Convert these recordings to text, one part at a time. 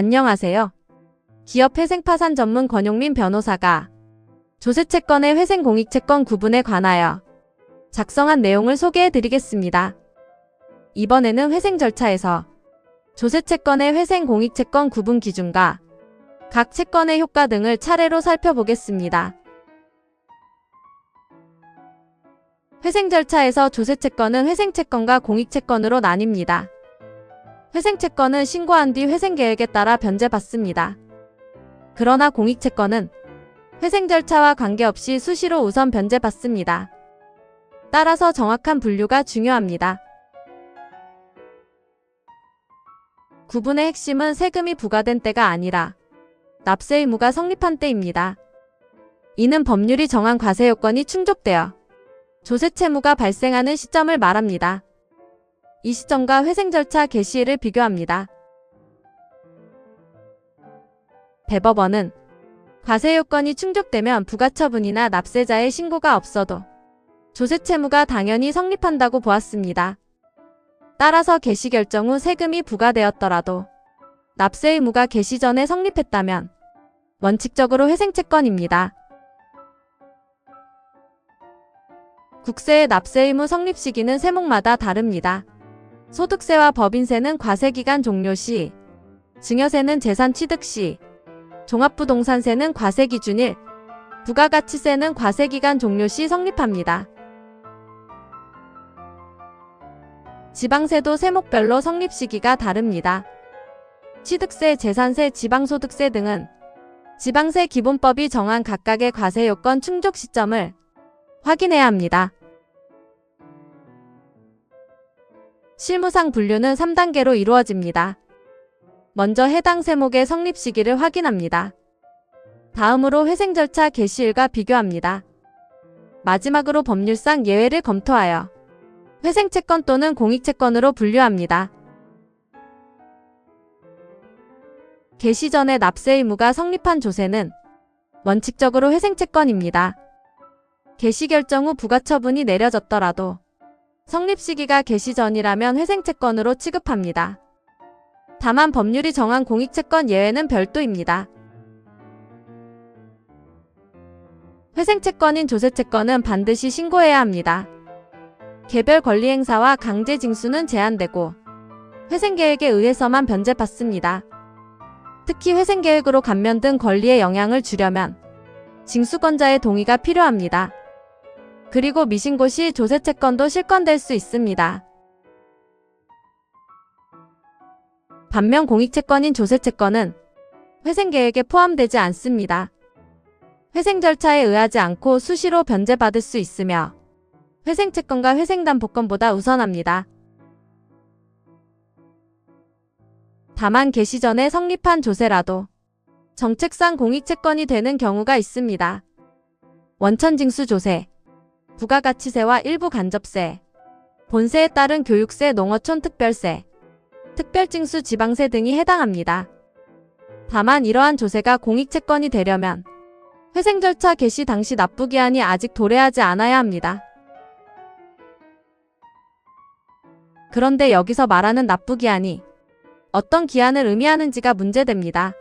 안녕하세요. 기업 회생파산 전문 권용민 변호사가 조세채권의 회생공익채권 구분에 관하여 작성한 내용을 소개해 드리겠습니다. 이번에는 회생 절차에서 조세채권의 회생공익채권 구분 기준과 각 채권의 효과 등을 차례로 살펴보겠습니다. 회생 절차에서 조세채권은 회생채권과 공익채권으로 나뉩니다. 회생채권은 신고한 뒤 회생계획에 따라 변제받습니다. 그러나 공익채권은 회생 절차와 관계없이 수시로 우선 변제받습니다. 따라서 정확한 분류가 중요합니다. 구분의 핵심은 세금이 부과된 때가 아니라 납세 의무가 성립한 때입니다. 이는 법률이 정한 과세 요건이 충족되어 조세 채무가 발생하는 시점을 말합니다. 이 시점과 회생 절차 개시일을 비교합니다. 대법원은 과세 요건이 충족되면 부가처분이나 납세자의 신고가 없어도 조세 채무가 당연히 성립한다고 보았습니다. 따라서 개시 결정 후 세금이 부과되었더라도 납세 의무가 개시 전에 성립했다면 원칙적으로 회생채권입니다. 국세의 납세 의무 성립 시기는 세목마다 다릅니다. 소득세와 법인세는 과세기간 종료 시, 증여세는 재산 취득 시, 종합부동산세는 과세기준일, 부가가치세는 과세기간 종료 시 성립합니다. 지방세도 세목별로 성립 시기가 다릅니다. 취득세, 재산세, 지방소득세 등은 지방세 기본법이 정한 각각의 과세 요건 충족 시점을 확인해야 합니다. 실무상 분류는 3단계로 이루어집니다. 먼저 해당 세목의 성립 시기를 확인합니다. 다음으로 회생 절차 개시일과 비교합니다. 마지막으로 법률상 예외를 검토하여 회생채권 또는 공익채권으로 분류합니다. 개시 전에 납세 의무가 성립한 조세는 원칙적으로 회생채권입니다. 개시 결정 후 부가처분이 내려졌더라도 성립 시기가 개시 전이라면 회생채권으로 취급합니다. 다만 법률이 정한 공익채권 예외는 별도입니다. 회생채권인 조세채권은 반드시 신고해야 합니다. 개별 권리행사와 강제징수는 제한되고 회생계획에 의해서만 변제받습니다. 특히 회생계획으로 감면 등 권리의 영향을 주려면 징수권자의 동의가 필요합니다. 그리고 미신고 시 조세채권도 실권될 수 있습니다. 반면 공익채권인 조세채권은 회생계획에 포함되지 않습니다. 회생 절차에 의하지 않고 수시로 변제받을 수 있으며 회생채권과 회생담보권보다 우선합니다. 다만 개시 전에 성립한 조세라도 정책상 공익채권이 되는 경우가 있습니다. 원천징수조세, 부가가치세와 일부 간접세, 본세에 따른 교육세, 농어촌 특별세, 특별징수 지방세 등이 해당합니다. 다만 이러한 조세가 공익채권이 되려면 회생 절차 개시 당시 납부기한이 아직 도래하지 않아야 합니다. 그런데 여기서 말하는 납부기한이 어떤 기한을 의미하는지가 문제됩니다.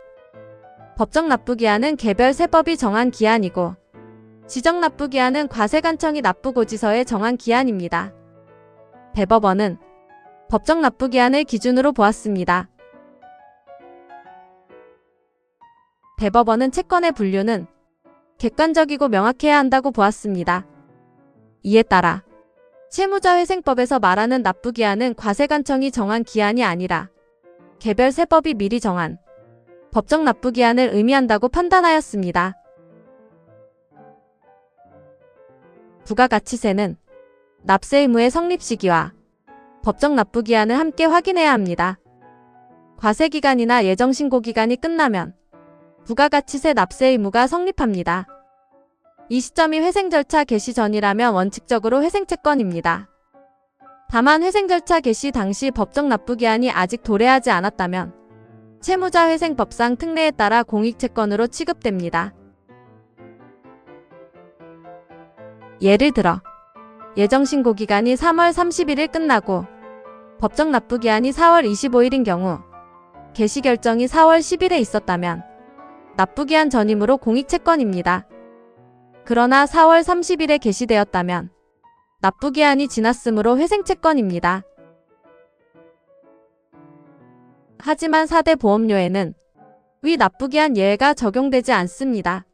법정 납부기한은 개별 세법이 정한 기한이고 지정 납부기한은 과세관청이 납부고지서에 정한 기한입니다. 대법원은 법정 납부기한을 기준으로 보았습니다. 대법원은 채권의 분류는 객관적이고 명확해야 한다고 보았습니다. 이에 따라 채무자회생법에서 말하는 납부기한은 과세관청이 정한 기한이 아니라 개별 세법이 미리 정한 법정 납부기한을 의미한다고 판단하였습니다. 부가가치세는 납세 의무의 성립 시기와 법정 납부기한을 함께 확인해야 합니다. 과세기간이나 예정신고기간이 끝나면 부가가치세 납세 의무가 성립합니다. 이 시점이 회생 절차 개시 전이라면 원칙적으로 회생채권입니다. 다만 회생 절차 개시 당시 법정 납부기한이 아직 도래하지 않았다면 채무자회생법상 특례에 따라 공익채권으로 취급됩니다. 예를 들어 예정신고기간이 3월 31일 끝나고 법정 납부기한이 4월 25일인 경우 개시 결정이 4월 10일에 있었다면 납부기한 전이므로 공익채권입니다. 그러나 4월 30일에 개시되었다면 납부기한이 지났으므로 회생채권입니다. 하지만 4대 보험료에는 위 납부기한 예외가 적용되지 않습니다.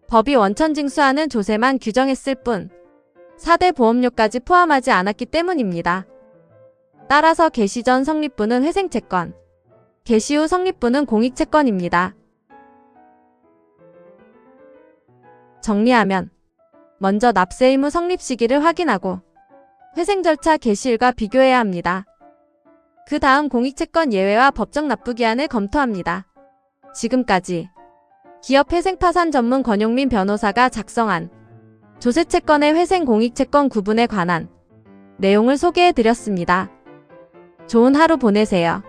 법이 원천징수하는 조세만 규정했을 뿐 4대 보험료까지 포함하지 않았기 때문입니다. 따라서 개시 전 성립분은 회생채권, 개시 후 성립분은 공익채권입니다. 정리하면 먼저 납세 의무 성립 시기를 확인하고 회생 절차 개시일과 비교해야 합니다. 그 다음 공익채권 예외와 법정 납부기한을 검토합니다. 지금까지 기업회생파산 전문 권용민 변호사가 작성한 조세채권의 회생 공익채권 구분에 관한 내용을 소개해드렸습니다. 좋은 하루 보내세요.